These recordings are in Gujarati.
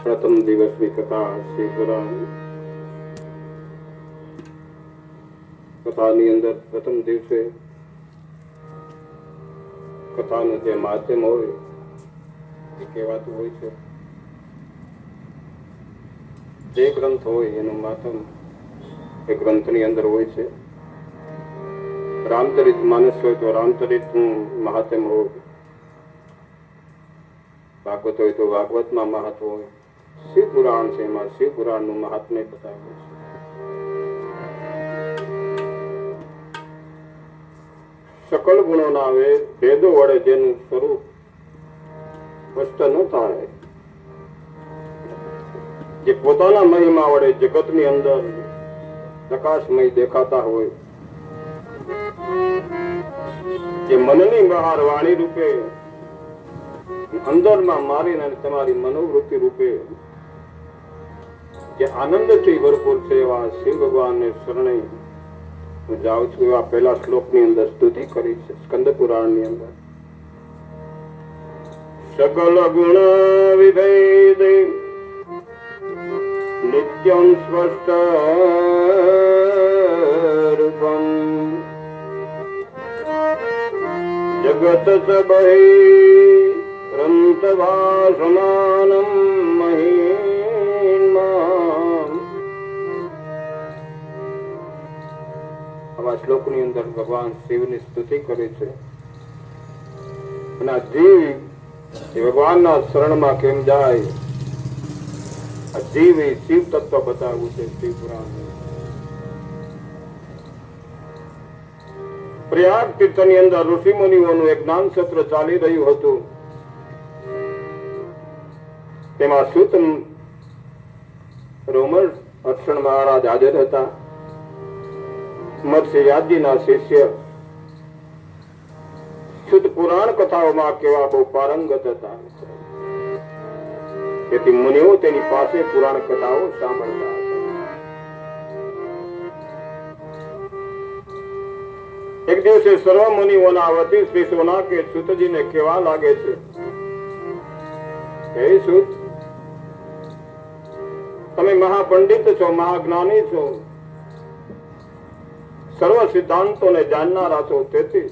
પ્રથમ દિવસની કથા શ્રી પુરાણ કથાની અંદર પ્રથમ દિવસે કથાનું જે માધ્યમ હોય એ કહેવાતું હોય છે. જે ગ્રંથ હોય એનું માધ્યમ એ ગ્રંથની અંદર હોય છે. રામચરિત માનસ હોય તો રામચરિતનું મહાત્મ્ય હોય, ભાગવત હોય તો ભાગવતમાં મહત્વ હોય, શિવ પુરાણ છે એમાં શિવ પુરાણનું મહાત્મ્ય બતાવેલું છે. સકલ ગુણોના ભેદો વડે જેનું સ્વરૂપ સ્પષ્ટ ન થાય, જે પોતાના મહિમા વડે જગતની અંદર પ્રકાશમય દેખાતા હોય, જે મનની બહાર વાણી રૂપે અંદરમાં મારીને તમારી મનોવૃત્તિ રૂપે જે આનંદથી ભરપૂર છે એવા શિવ ભગવાનને શરણે હું જાઉં છું. એવા પહેલા શ્લોકની અંદર સ્તુતિ કરી છે સ્કંદ પુરાણની અંદર. સકલ ગુણ વિભેદ નિત્યમ સ્પષ્ટ રૂપમ જગત સબહી રંતભાસમાનમ મહિમ્માં. આવા શ્લોકની અંદર ભગવાન શિવની સ્તુતિ કરે છે. અને આ જીવ એ ભગવાનના શરણમાં કેમ જાય, આ જીવ એ શિવ તત્વ બતાવવું છે શિવ પુરાણ. પ્રયાગ તીર્થની અંદર ઋષિ મુનિઓનું એક જ્ઞાન સત્ર ચાલી રહ્યું હતું. તેમાં સૂત રોમર અક્ષણ મહારાજ હાજર હતા. મત્સ્ય યાદજીના શિષ્ય શુદ્ધ પુરાણ કથાઓમાં કેવા બહુ પારંગત હતા. તેથી મુનિઓ તેની પાસે પુરાણ કથાઓ સાંભળતા હતા. એક દિવસે સર્વ મુનિઓના વતી શ્રી સોનાકે સૂતજીને કહેવા લાગે છે, હે સૂત, તમે મહાપંડિત છો, મહાજ્ઞાની છો, સર્વ સિદ્ધાંતોને જાણનારા છો. તેથી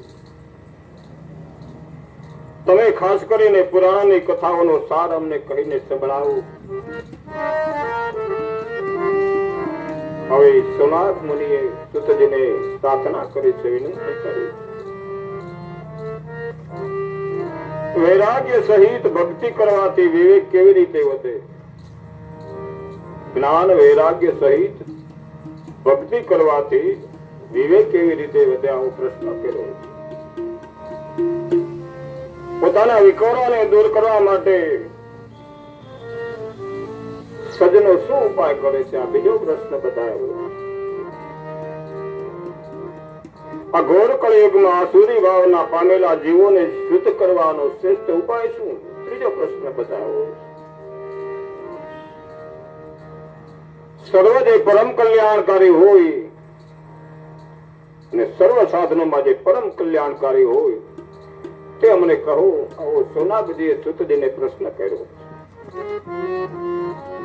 તમે ખાસ કરીને પુરાણની કથાઓનો સાર અમને કહીને સંભળાવો. હવે સોનાક મુનિએ સૂતજીને પ્રાર્થના કરી છે, વિનંતી કરી. વૈરાગ્ય સહિત ભક્તિ કરવાથી વિવેક કેવી રીતે વધે? જ્ઞાન વૈરાગ્ય સહિત ભક્તિ કરવાથી વિવેક કેવી રીતે વધે? આવો પ્રશ્ન કર્યો. પોતાના વિકારોને દૂર કરવા માટે સજ્જનો શું ઉપાય કરે છે? આ બીજો પ્રશ્ન બતાવ્યો. આ ઘોર કળયુગમાં આસુરી ભાવના પામેલા જીવોને શુદ્ધ કરવાનો શ્રેષ્ઠ ઉપાય શું? ત્રીજો પ્રશ્ન બતાવ્યો. સર્વ જે પરમ કલ્યાણકારી હોય અને સર્વ સાધનોમાં જે પરમ કલ્યાણકારી હોય તે અમને કહો. આવો સોનાગજીએ સૂતજીને પ્રશ્ન કર્યો.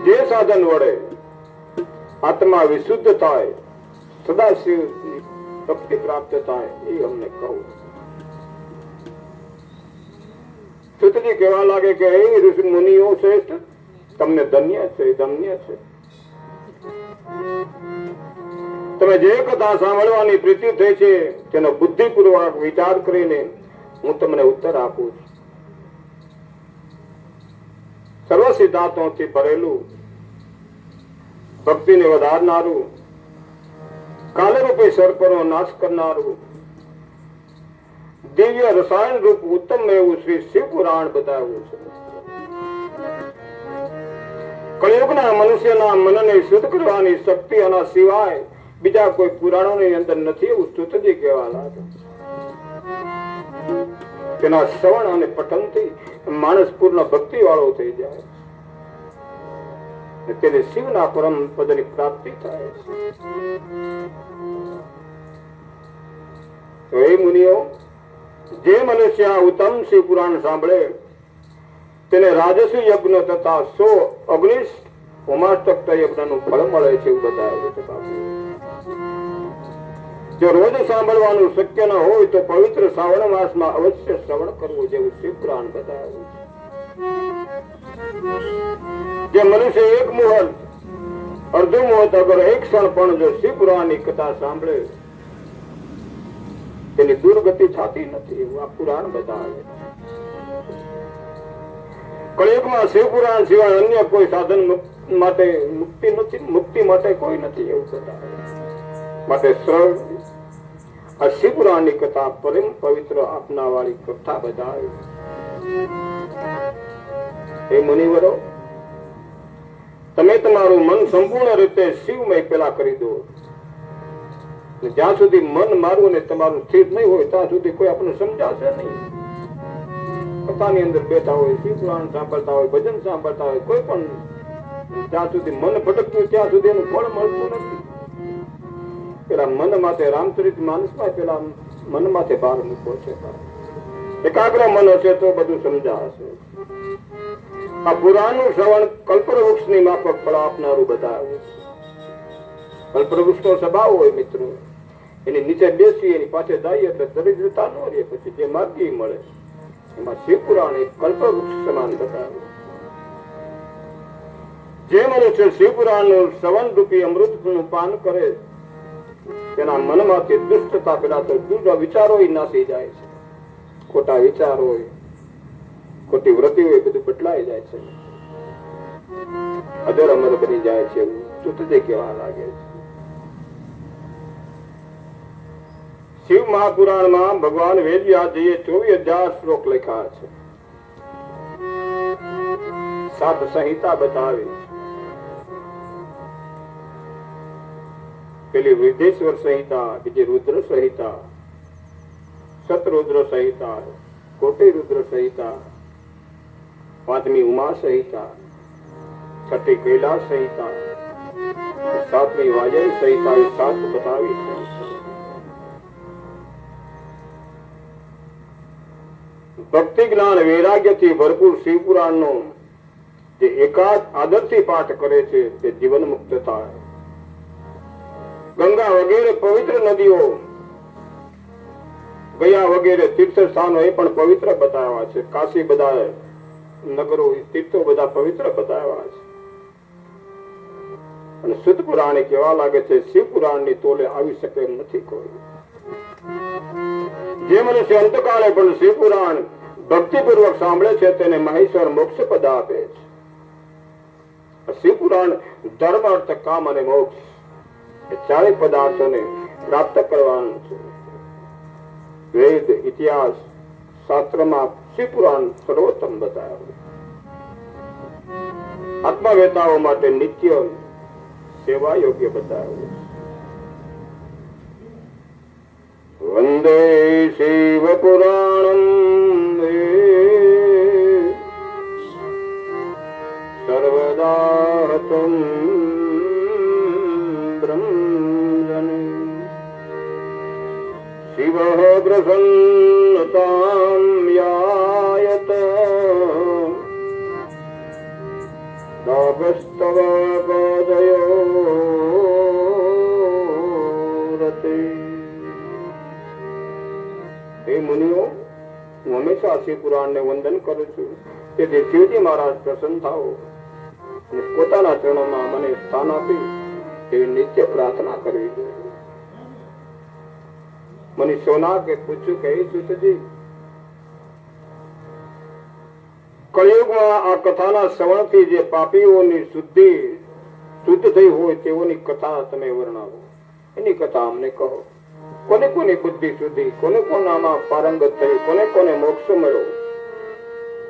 જે સાધન વડે આત્મા વિશુદ્ધ થાય, સદાશિવ ભક્તિ પ્રાપ્ત થાય, એ અમને કહો. સૂતજી કહેવા લાગે કે હે ઋષિ મુનિઓ શ્રેષ્ઠ, તમને ધન્ય છે, ધન્ય છે. તમે જે કથા સાંભળવાની પ્રીતિ થઈ છે તેનો બુદ્ધિપૂર્વક વિચાર કરીને હું તમને ઉત્તર આપું છું. સર્વ સિદ્ધાંતોથી ભરેલું, ભક્તિને વધારનારું, કાલરૂપી સર્પનો નાશ કરનારું, દિવ્ય રસાયણ રૂપ ઉત્તમ એવું શ્રી શિવ પુરાણ બતાવ્યું છે. કળિયુગના મનુષ્યના મનને શુદ્ધ કરવાની શક્તિ આના સિવાય બીજા કોઈ પુરાણોની અંદર નથી, એવું સૂતજી કહેવા લાગે. તેના શ્રવણ અને પઠનથી માણસ પૂર્ણ ભક્તિ વાળો થઈ જાય, તેને શિવના પરમ પદની પ્રાપ્તિ થાય. તો એ મુનિઓ, જે મનુષ્ય ઉત્તમ શિવ પુરાણ સાંભળે તેને રાજસી યજ્ઞ તથા 100 19 હોમાષ્ટક યજ્ઞનું ફળ મળે છે એવું બતાવ્યું છે બાપુ. જો રોજ સાંભળવાનું શક્ય ન હોય તો પવિત્ર શ્રાવણ માસમાં અવશ્ય શ્રવણ કરવું જેવું શિવપુરાણ બતાવ્યું છે. જે મનુષ્ય એક મુહૂર્ત અડધો મુહૂર્ત અગર એક ક્ષણ પણ જો શિવપુરાણની કથા સાંભળે તેની દુર્ગતિ થતી નથી એવું આ પુરાણ બતાવે. કળિયુગમાં શિવપુરાણ સિવાય અન્ય કોઈ સાધન માટે મુક્તિ નથી, મુક્તિ માટે કોઈ નથી એવું બતાવે. માટે સરળ આ શિવપુરાણની કથા પરમ પવિત્ર આપના વાળી કથા બતાવે. હે મુનિવરો, તમે તમારું મન સંપૂર્ણ રીતે શિવમય પેલા કરી દો. જ્યાં સુધી મન મારું ને તમારું સ્થિર નહીં હોય ત્યાં સુધી કોઈ આપણને સમજાશે નહીં. કથાની અંદર બેઠા હોય, શિવ પુરાણ સાંભળતા હોય, ભજન સાંભળતા હોય, કોઈ પણ જ્યાં સુધી મન ભટકતું ત્યાં સુધી એનું ફળ મળતું નથી. પેલા મન માથે રામચરિત માનસમાં પેલા મન માથે ભાર મૂકો છે. એકાગ્ર મન હશે તો બધું સમજાશે. આ પુરાણનું શ્રવણ કલ્પવૃક્ષની માફક ફળ આપનારું બતાવ્યું. કલ્પવૃક્ષનો સ્વભાવ હોય મિત્રો, એની નીચે બેસી એની પાસે જઈએ એટલે દરિદ્રતા ન રહે. પછી જે માર્ગી મળે એમાં શિવપુરાણ એક કલ્પવૃક્ષ સમાન બતાવ્યું. જે મનુષ્ય શિવપુરાણનું શ્રવણ રૂપી અમૃતનું પાન કરે તેના મનમાંથી દુષ્ટતા પેલા તો દુષ્ટ વિચારો નાસી જાય છે. ખોટા વિચાર હોય, ખોટી વૃત્તિ હોય, બધું બદલાઈ જાય છે. અજર અમર બની જાય છે એવું સુતજે કહેવા લાગે છે. શિવ મહાપુરાણમાં ભગવાન વેદવ્યાસજીએ 24,000 શ્લોક લખ્યા છે. 7 સંહિતા બતાવી છે. પેલી વૃદ્ધેશ્વર સંહિતા, બીજી રુદ્ર સંહિતા, શતરુદ્ર સંહિતા, કોટી રુદ્ર સંહિતા, 5મી ઉમા સંહિતા, 6ઠી કૈલાસ સંહિતા, 7મી વાયન સંહિતા, 7 બતાવી છે. ભક્તિ જ્ઞાન વૈરાગ્યથી ભરપૂર શિવપુરાણનો જે એકાદ આદરથી પાઠ કરે છે તે જીવન મુક્ત થાય. ગંગા વગેરે પવિત્ર નદીઓ, ગયા વગેરે તીર્થ સ્થાનો એ પણ પવિત્ર બતાવ્યા છે. કાશી બધા નગરો, તીર્થો બધા પવિત્ર બતાવ્યા છે. અને શુદ્ધ પુરાણે કહેવા લાગે છે શિવ પુરાણની તોલે આવી શકે એમ નથી કોઈ. જે મનુષ્ય અંતકાળે પણ શિવ પુરાણ ભક્તિપૂર્વક સાંભળે છે તેને મહેશ્વર મોક્ષ પદ આપે છે. શિવ પુરાણ ધર્મ, અર્થ, કામ અને મોક્ષ એ 4 પદાર્થોને પ્રાપ્ત કરવાનું છે. વેદ, ઇતિહાસ, શાસ્ત્રમાં શિવ પુરાણ સર્વોત્તમ બતાવ્યું. આત્મવેતાઓ માટે નિત્ય સેવા યોગ્ય બતાવ્યું. વંદે શિવ પુરાણમ સર્વદા તું બ્રહ્મજન શિવ પ્રસન્નતામ યાયત દાગસ્તવ પદયો રતે. હે મુનિઓ, હું હંમેશા શિવ પુરાણને વંદન કરું છું. તેથી શિવજી મહારાજ પ્રસન્ન થાઓ અને પોતાના ચરણોમાં મને સ્થાન આપી એવી નિત્ય પ્રાર્થના કરવી જોઈએ. મને સોનાકે પૂછ્યું કે સુતજી, કળિયુગમાં આ કથાના શ્રવણથી જે પાપીઓની શુદ્ધ થઈ હોય તેઓની કથા તમે વર્ણવો. એની કથા અમને કહો. કોને કોની બુદ્ધિ સુધી, કોને કોનામાં પારંગત થઈ, કોને કોને મોક્ષ મળ્યો,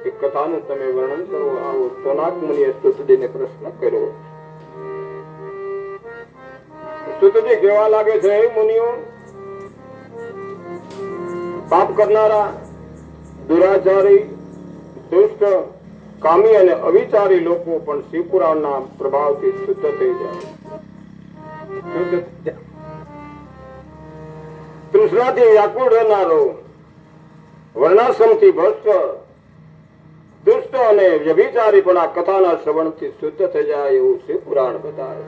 એ કથાનું તમે વર્ણન કરો. આવો સોનાક મુનિએ સુતજીને પ્રશ્ન કર્યો. સુતજી કહેવા લાગે છે, હે મુનિઓ, પાપ કરનારા, દુરાચારી, દુષ્ટ, કામી અને અવિચારી લોકો પણ શિવપુરાણના પ્રભાવથી શુદ્ધ થઈ જાય. તૃષ્ણાથી વ્યાકુળ રહેનારો, વર્ણાશ્રમથી ભ્રષ્ટ, દુષ્ટ દુષ્ટ અને વ્યભિચારી પણ આ કથાના શ્રવણથી શુદ્ધ થઈ જાય એવું શિવ પુરાણ બતાવે.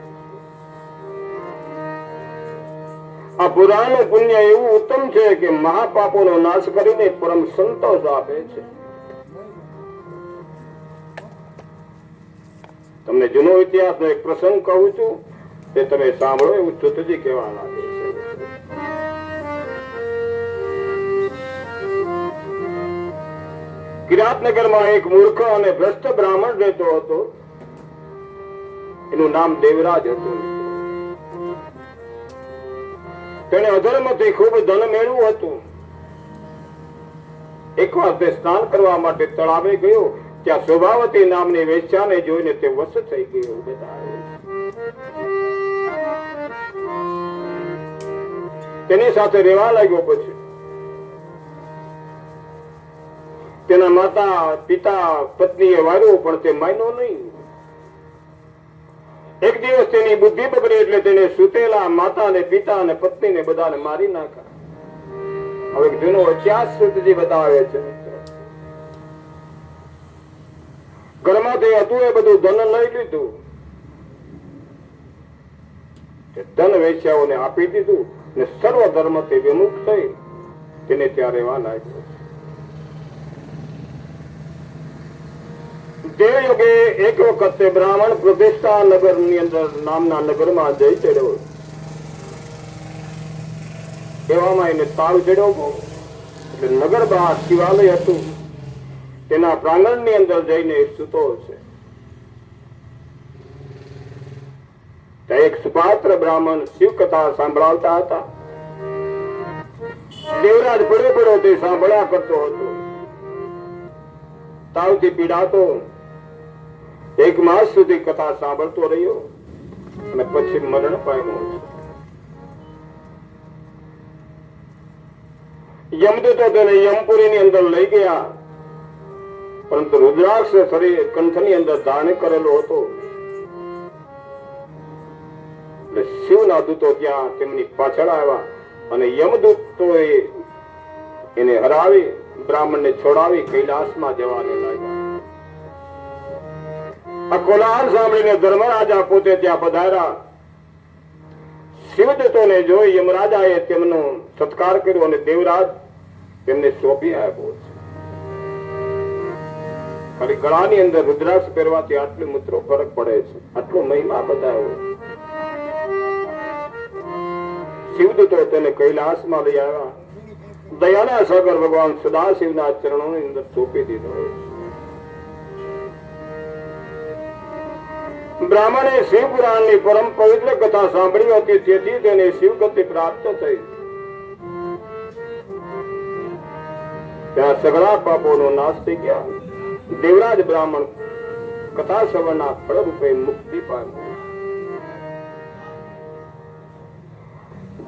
આ પુરાણનું પુણ્ય એવું ઉત્તમ છે કે મહાપાપોનો નાશ કરીને પરમ સંતોષ આપે છે. તમને જૂનો ઇતિહાસનો એક પ્રસંગ કહું છું, તે તમે સાંભળો, એવું સુતજી કહેવા લાગે છે. કિરાતનગરમાં એક મૂર્ખ અને ભ્રષ્ટ બ્રાહ્મણ રહેતો હતો. એનું નામ દેવરાજ હતું. તેને અધર્મથી ખૂબ ધન મેળવ્યું હતું. એકવાર તે સ્નાન કરવા માટે તળાવે ગયો, ત્યાં શોભાવતી નામની વેશ્યાને જોઈને તે વશ થઈ ગયો. તેની સાથે રહેવા લાગ્યો. પછી તેના માતા પિતા પત્નીએ વાર્યું, પણ તે માન્યો નહીં. એક દિવસ તેની બુદ્ધિ બગડી એટલે તેને સુતેલા માતા ને પિતા અને પત્નીને બધાને મારી નાખ્યા. હવે જૂનો ઇતિહાસ સુતજી બતાવે છે. ઘરમાંથી હતું એ બધું ધન લઈ લીધું, ધન વેશ્યાઓને આપી દીધું ને સર્વ ધર્મથી વિમુખ થઈ તેને ત્યાં રહેવા લાગ્યો. દેવયુગે એક વખત બ્રાહ્મણ પ્રતિષ્ઠા નગર ની અંદર નામના નગરમાં જઈ ચડ્યો. એવામાં એને તાળું ચડ્યો. એટલે નગર બહાર શિવાલય હતું, તેના પ્રાંગણ ની અંદર જઈને સૂતો છે. ત્યાં એક સુપાત્ર બ્રાહ્મણ શિવ કથા સાંભળાવતા હતા. દેવરાજ પડે પડો તે સાંભળ્યા કરતો હતો. તાવથી પીડાતો 1 માસ સુધી કથા સાંભળતો રહ્યો અને પછી મરણ પામ્યો. યમદૂતો તેને યમપુરી ની અંદર લઈ ગયા, પરંતુ રુદ્રાક્ષ શરીર કંઠની અંદર ધારણ કરેલો હતો. શિવના દૂતો ત્યાં તેમની પાછળ આવ્યા અને યમદૂતોએ એને હરાવી બ્રાહ્મણને છોડાવી કૈલાસમાં જવાને લાગ્યા. આ કોલાહલ સાંભળીને ધર્મરાજા પોતે ત્યાં પધાર્યા. શિવદૂતોને જોઈ યમરાજાએ તેમનો સત્કાર કર્યો અને દેવરાજ તેમને સોંપી આપ્યો. ખાલી ગળાની અંદર રુદ્રાક્ષ પહેરવાથી આટલું મિત્રો ફરક પડે છે, આટલો મહિમા બતાવ્યો. શિવદૂતો તેને કૈલાસમાં લઈ આવ્યા. દયાના સાગર ભગવાન સદાશિવના ચરણોની અંદર સોંપી દીધો. બ્રાહ્મણે શિવ પુરાણની પરમ પવિત્ર કથા સાંભળી હતી, તેથી તેને શિવગતિ પ્રાપ્ત થઈ. ત્યાં સઘળા પાપોનો નાશ થઈ ગયા. દેવરાજ બ્રાહ્મણ કથા શ્રવણના ફળ રૂપે મુક્તિ પામ્યો.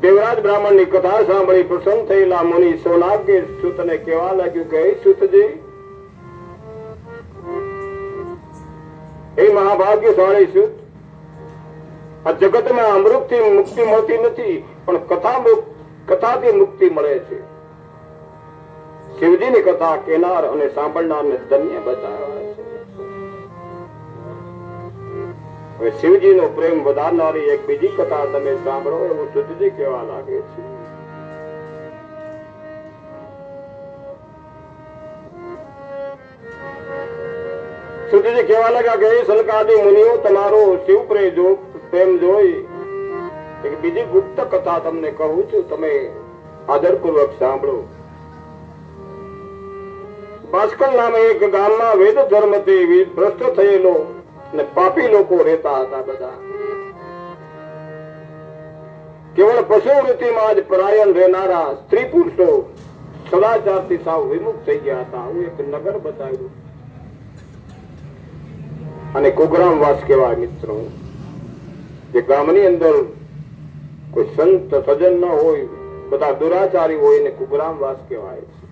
દેવરાજ બ્રાહ્મણની કથા સાંભળી પ્રસન્ન થયેલા મુનિ સોનાગ્ય સૂતને કહેવા લાગ્યું કે હે સૂતજી, હે મહાભાગ્યશાળી સૂત, આ જગતમાં અમૃતથી મુક્તિ મળતી નથી, પણ કથાથી મુક્તિ મળે છે. શિવજીની કથા કેનાર અને સાંભળનારને ધન્ય બતાવ્યા છે. હવે શિવજીનો પ્રેમ વધારનારી એક બીજી કથા તમે સાંભળો, એવું સુતજી કહેવા લાગે છે. સુતજી કહેવા લાગ્યા કે હે સનકાદી મુનિઓ, તમારો શિવ પ્રેમ જોઈ એક બીજી ગુપ્ત કથા તમને કહું છું, તમે આદરપૂર્વક સાંભળો. ભાસ્કર નામે એક ગામમાં વેદ ધર્મથી ભ્રષ્ટ થયેલો અને પાપી લોકો રહેતા હતા. બધા કેવળ પશુ વૃત્તિમાં જ પરાયણ રહેનારા સ્ત્રી પુરુષો સદાચારથી સાવ વિમુખ થઈ ગયા હતા. હું એક નગર બતાવ્યું અને કુગ્રામ વાસ કહેવાય. મિત્રો, જે ગામની અંદર કોઈ સંત સજ્જન ન હોય, બધા દુરાચારી હોય, એને કુગ્રામ વાસ કહેવાય છે.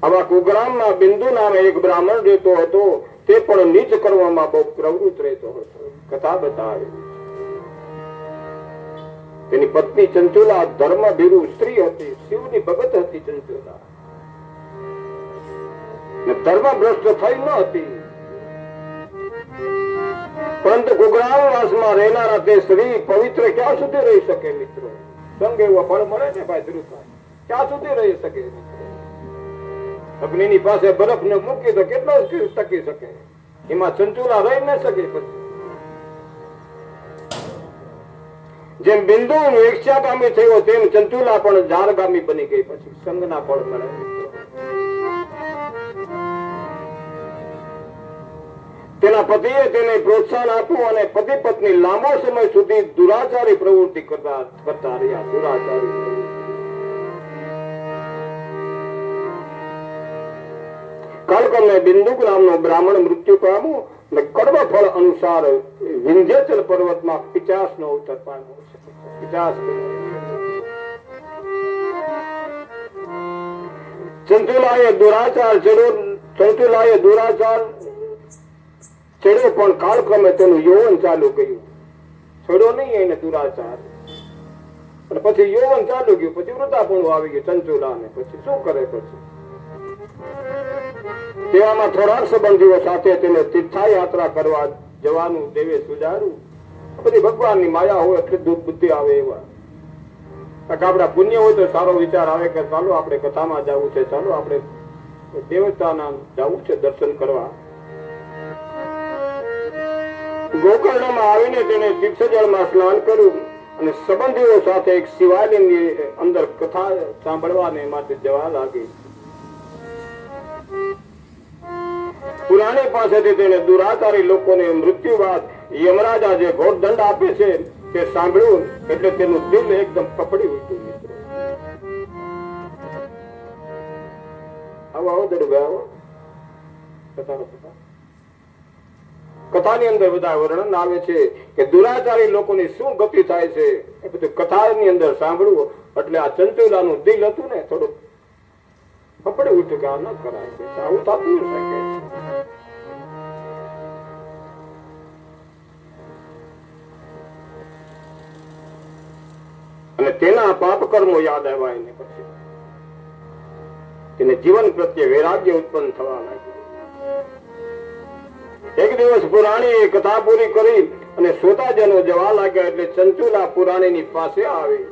આવા કુગ્રામમાં બિંદુ નામે એક બ્રાહ્મણ રહેતો હતો. તે પણ નીચ કરવામાં બહુ પ્રવૃત્ત રહેતો હતો. કથા બતાવે, તેની પત્ની ચંચુલા ધર્મ ભીરુ સ્ત્રી હતી, શિવની ભગત હતી. ચંચુલા ને ધર્મ ભ્રષ્ટ થઈ ન હતી, પરંતુ ગુગરાવાસમાં રહેનારા તે સ્ત્રી પવિત્ર ક્યાં સુધી રહી શકે મિત્રો? સંગ એવો ફળ મળે ને ભાઈ ધ્રુવભાઈ, ક્યાં સુધી રહી શકે મિત્રો? અગ્નિની પાસે બરફ ને મૂકી તો કેટલો ટકી શકે? એમાં ચંચુલા રહી ન શકે. પછી જેમ બિંદુ વેક્ષાગામી થયો તેમ ચંચુલા પણ જારગામી બની ગઈ. પછી સંગના ફળ મળે. તેના પતિએ તેને પ્રોત્સાહન આપ્યું અને પતિ પત્ની લાંબો સમય સુધી દુરાચારી પ્રવૃત્તિ કરતા રહ્યા. દુરાચારી કાળક્રમે બિંદુક નામનો બ્રાહ્મણ મૃત્યુ પામ્યો અને કર્મ ફળ અનુસાર વિંધ્યાચલ પર્વતમાં 50 નો અવતાર પામ્યો છે. 50 ચંચુલાએ દુરાચાર ચડ્યો, પણ કાળક્રમે તેનું યૌવન ચાલુ ગયું. છોડ્યો નહીં એને દુરાચાર, અને પછી યૌવન ચાલુ ગયું. પછી વૃદ્ધાપણું આવી ગયું ચંચુલાને. પછી શું કરે? પછી તેવામાં થોડાક સંબંધીઓ સાથે તેને તીર્થયાત્રા કરવા જવાનું દેવે સુજાડ્યું. બધી ભગવાનની માયા હોય એટલે દુઃખ બુદ્ધિ આવે. એવા આપડા પુણ્ય હોય તો સારો વિચાર આવે કે ચાલો આપણે કથામાં જવું છે, ચાલો આપણે દેવતાના જવું છે દર્શન કરવા. ગોકર્ણમાં આવીને તેને તીર્થજળમાં સ્નાન કર્યું અને સંબંધીઓ સાથે એક શિવાલયની અંદર કથા સાંભળવાને માટે જવા લાગી. પુરાણી પાસેથી તેને દુરાચારી લોકોને મૃત્યુ બાદ યમરાજા જે ઘોર દંડ આપે છે તે સાંભળ્યું એટલે તેનું દિલ એકદમ કપડી ઉઠ્યું. આવો દરબાર કથાની અંદર બધા વર્ણન આવે છે કે દુરાચારી લોકોની શું ગતિ થાય છે એ બધું કથાની અંદર સાંભળવું. એટલે આ ચંચુલાનું દિલ હતું ને થોડું કપડી ઉઠ્યું કે આ ન કરાય, આવું થતું શકે. અને તેના પાપ કર્મો યાદ આવ્યા એને. પછી તેને જીવન પ્રત્યે વૈરાગ્ય ઉત્પન્ન થવા લાગ્યું. એક દિવસ પુરાણી કથા પૂરી કરી અને શ્રોતાજનો જવા લાગ્યા એટલે ચંચુલા પુરાણીની પાસે આવી.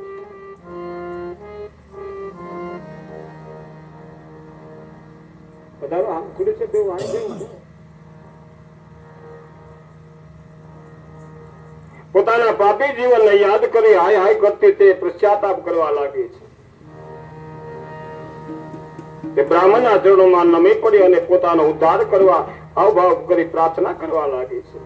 પોતાના પાપી જીવનને યાદ કરી હાય હાય કરતી તે પશ્ચાતાપ કરવા લાગી છે. તે બ્રાહ્મણના ચરણોમાં નમી પડી અને પોતાનો ઉદ્ધાર કરવા અવભાવ કરી પ્રાર્થના કરવા લાગી છે.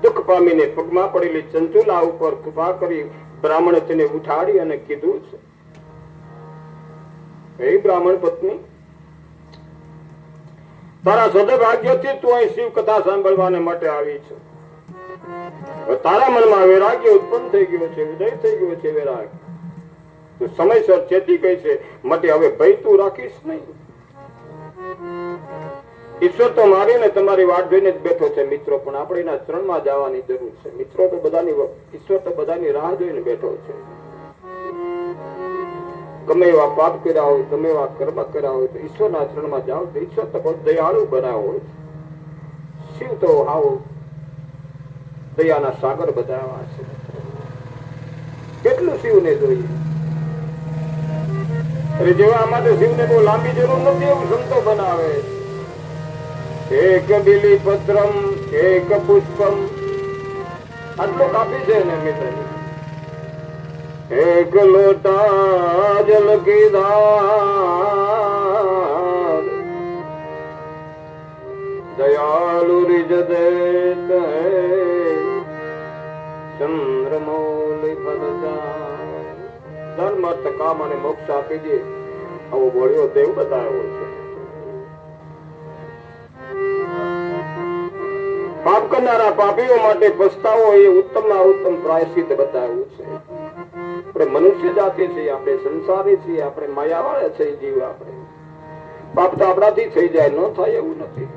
દુઃખ પામીને પગમાં પડેલી ચંચુલા ઉપર કૃપા કરી બ્રાહ્મણે તેને ઉઠાડી અને કીધું છે, હે બ્રાહ્મણ પત્ની, તારા સદભાગ્યથી તું અહીં શિવ કથા સાંભળવાને માટે આવી છે. તારા મનમાં વૈરાગ્ય ઉત્પન્ન થઈ ગયો છે, ઉદય થઈ ગયો છે વૈરાગ્ય. તું સમયસર ચેતી ગઈ છે, માટે હવે ભય તું રાખીશ નહીં. ઈશ્વર તો મારી ને તમારી વાટ જોઈને જ બેઠો છે મિત્રો, પણ આપણે એના ચરણમાં જવાની જરૂર છે. મિત્રો તો બધાની, ઈશ્વર તો બધાની રાહ જોઈને બેઠો છે. ગમે એવા પાપ કર્યા હોય, ગમે એવા કર્મ કર્યા હોય તો ઈશ્વરના ચરણમાં જાઓ તો ઈશ્વર તો બહુ દયાળુ બનાવ્યો હોય. શિવ તો હાવ દયાના સાગર બતાવ્યા છે. કેટલું શિવને જોઈએ. અરે જેવા માટે શિવને બહુ લાંબી જરૂર નથી એવું સંતો બનાવે. એક બિલી પત્રમ એક પુષ્પમ આટલો કાપી છે ને મિત્ર. એક લોટા જલ કીધા દયાલુ રીજ દેત ચંદ્રમૌલી પદજા. ધર્મ અર્થ કામ અને મોક્ષ આપી દે આવો બોળ્યો દેવ બતાવ્યો છે. પાપ કરનારા પાપીઓ માટે પસ્તાવો એ ઉત્તમમાં ઉત્તમ પ્રાયશ્ચિત બતાવ્યું છે. આપણે મનુષ્ય જાતિ છીએ, આપણે સંસારી છીએ, આપણે માયાવાળા છે જીવ. આપણે પાપ તો આપણાથી થઈ જાય, ન થાય એવું નથી.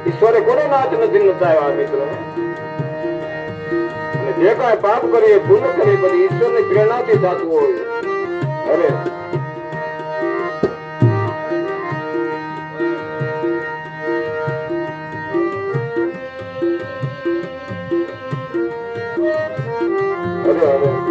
ઈશ્વરે કોને નાચ નથી નચાવ્યા મિત્રો. અને જે કાંઈ પાપ કરીએ, પુણ્ય કરીએ, બધી ઈશ્વરની પ્રેરણાથી થતું હોય. અરે અરે અરે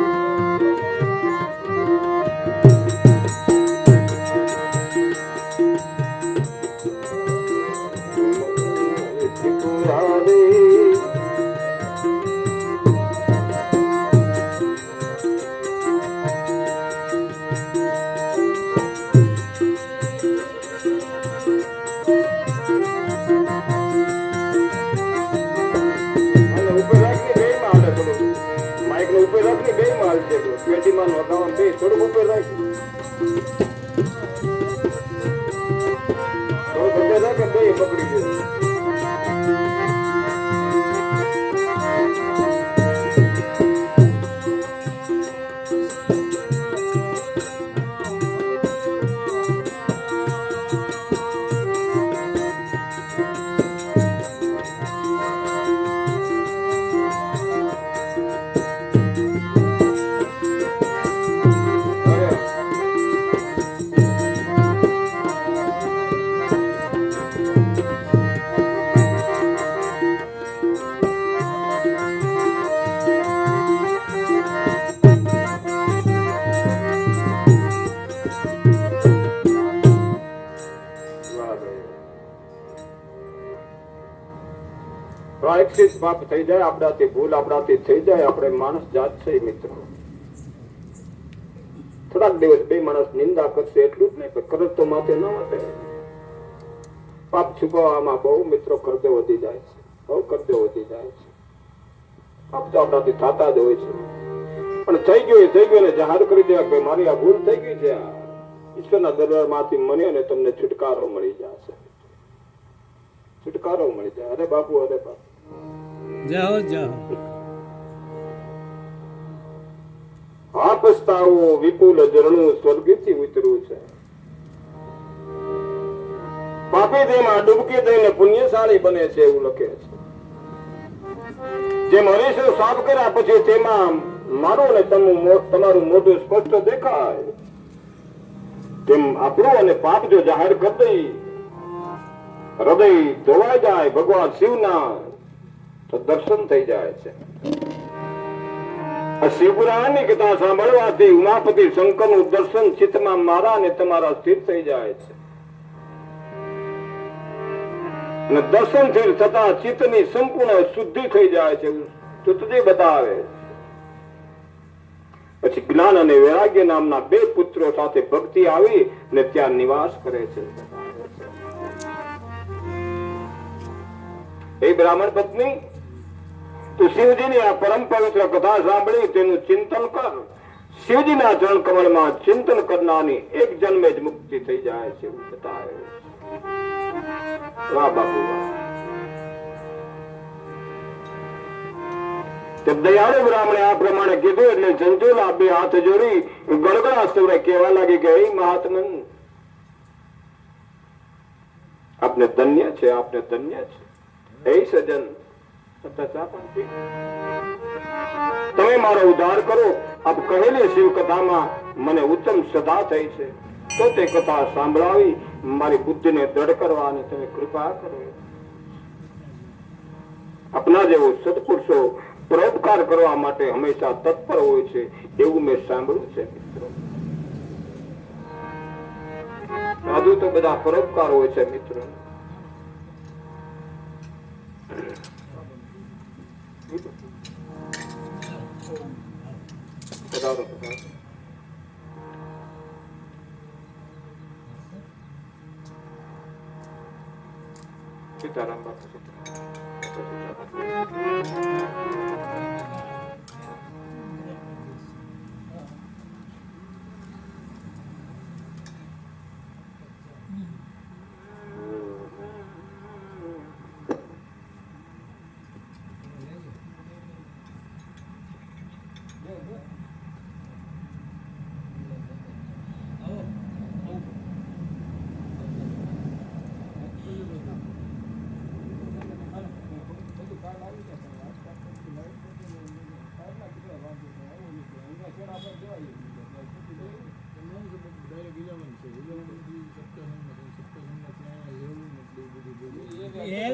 થોડુંક ઉપર રાખી બે પકડી ગયો પ્રાયશ્ચિત પાપ થઈ જાય આપણાથી ભૂલ આપણાથી થઈ જાય આપણે માણસ જાત છે મિત્રો થોડાક દિવસ બે માણસ નિંદા કરશે એટલું જ નહીં પણ કરત તો માથે ન વધે પાપ છુપાવવામાં બહુ મિત્રો કરદો વધી જાય છે બહુ કરદો વધી જાય છે પાપ તો આપણાથી થતા જ હોય છે પણ થઈ ગયું ને જાહેર કરી દેવા કે મારી આ ભૂલ થઈ ગઈ છે ઈશ્વરના દરબાર માંથી મને અને તમને છુટકારો મળી જશે છુટકારો મળી જાય અરે બાપુ જાઓ જાઓ આ પસ્તાવો વિપુલ ઝરણું સ્વર્ગથી ઉતર્યું છે પાપી તેમાં ડૂબકી દઈને પુણ્યશાળી બને છે એવું લખે છે જેમ હરીશો સાફ કર્યા પછી તેમાં મારું અને તમારું મોઢું સ્પષ્ટ દેખાય તેમ આપણું અને પાપ જો જાહેર કરી દઈ હૃદય ધોવાઈ જાય ભગવાન શિવના તો દર્શન થઈ જાય છે શિવપુરાણની કથા સાંભળવાથી ઉમાપતિ શંકરનું દર્શન ચિત્તમાં મારા અને તમારા સ્થિર થઈ જાય છે અને દર્શન થી થતા ચિત્તની સંપૂર્ણ શુદ્ધિ થઈ જાય છે સુતજી બતાવે પછી જ્ઞાન અને વૈરાગ્ય નામના બે પુત્રો સાથે ભક્તિ આવી ને ત્યાં નિવાસ કરે છે એ બ્રાહ્મણ પત્ની તું શિવજીની આ પરમ પવિત્ર કથા સાંભળી તેનું ચિંતન કર શિવજીના ચરણ કમળમાં ચિંતન કરનારની એક જન્મે જ મુક્તિ થઈ જાય છે એવું બતાવે વાહ બાપુ વાહ દયાળુ બ્રાહ્મણે આ પ્રમાણે કીધું એટલે ચંચોલા બે હાથ જોડી ગળગળા સ્વરે કહેવા લાગી કે હે મહાત્મન આપને ધન્ય છે આપને ધન્ય છે હે સજન તમે મારો ઉદ્ધાર કરો આપ કહેલી શિવ કથામાં મને ઉત્તમ સદા થઈ છે તો તે કથા સાંભળાવી મારી બુદ્ધિને દ્રઢ કરવાની તમે કૃપા કરો આપના જેવો સત્પુરુષો પરોપકાર કરવા માટે હંમેશા તત્પર હોય છે એવું મેં સાંભળ્યું છે મિત્રો સાધુ તો બધા પરોપકાર હોય છે મિત્રો સીતારામ બાપુ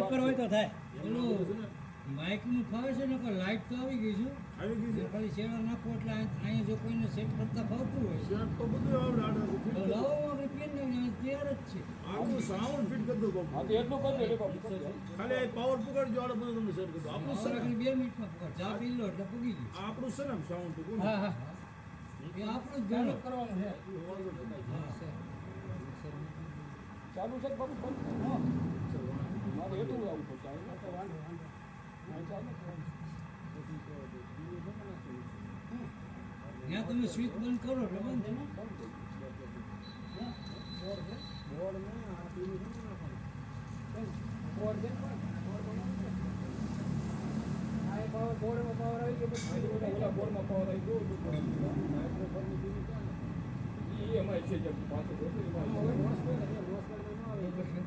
ઉપર હોય તો થાય પેલું માઇકનું ફાવે છે ને કોઈ લાઇટ તો આવી ગઈ છે આવી ગઈ છે ખાલી શેડા નાખો એટલે અહીંયા જો કોઈને સેટ કરતા ફાવતું હોય શર્ટ તો બધું આવડે આડા તો ફિટ લાવો આપણે પીને તૈયાર જ છે આપણું સાઉન્ડ ફિટ કરી દો બાપુ. ખાલી આ પાવર પકડજો આડે બધું તમને સેટ કરી દો આપણું છે ને, 2 મિનિટમાં પકડ ચા પી લો એટલે પગી ગયું આ આપણું છે ને સાઉન્ડ તો કોણ? હા હા એ આપણું જ ગણો કરવાનું છે હા સર ચાલુ છે બાબુ હા મારે એટલું આવું પડશે આ તો વાંધો હા, ચાલો. ત્યાં તમે સ્વિચ બંધ કરો એટલે બંધ થાય. બોર્ડ ને આ ટીવી ને નાખવાનું. બોર્ડ છે ને આ એક બોર્ડમાં પાવર આવી ગયો પછી ઓલા બોર્ડમાં પાવર આવી ગયો માઇક્રોફોનની ટીવી છે ને એ એમાં છે જે પાછું ચાલતું એટલું છે.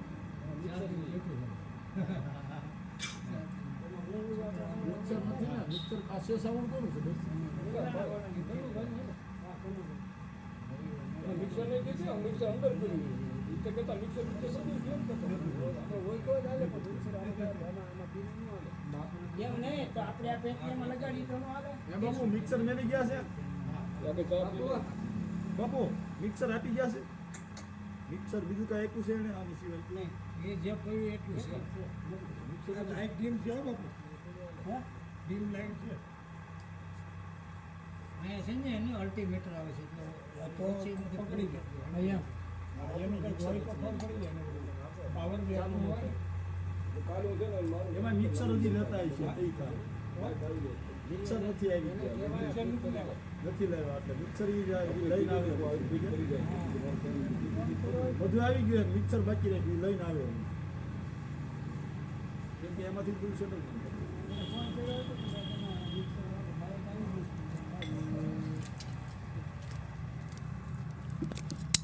મિક્સર નથી ને, મિક્સર પાસે સાઉન્ડ કોનું છે ભાઈ? મિક્સર નહીં કે છે મિક્સર અંદર કર્યું એ કરતા મિક્સર બધું કેમ કરતો હોય તો ચાલે પણ મિક્સર એમ નહીં તો આપણે આ પેટીએમમાં લગાડી તો ન હાલે એ બાપુ મિક્સર મેલી ગયા છે બાપુ, મિક્સર આપી ગયા છે. મિક્સર બીજું કાંઈ આપ્યું છે એને આની સિવાય? નહીં એ જે કહ્યું એટલું છે મિક્સર લાઈટ ડીમ છે હો બાપુ, હા ડીમ લાઈટ છે. અહીંયા છે ને એનું અલ્ટિમેટર આવે છે એટલે પછી નથી પકડી ગયા હા, એનું કંઈક હોય તો ખબર પડી જાય ને. પાવર બી આપવું હોય. કાલું છે ને મારું એમાં મિક્સર હજી લેતા આવી છે એ કામ. મિક્સર નથી આવી નથી લાવ્યા એટલે મિક્સર ઈ જાય ઈ લઈને આવે બધું આવી ગયું મિક્સર બાકી રાખ્યું ઈ લઈને આવે કેમ કે એમાંથી બધું સેટલ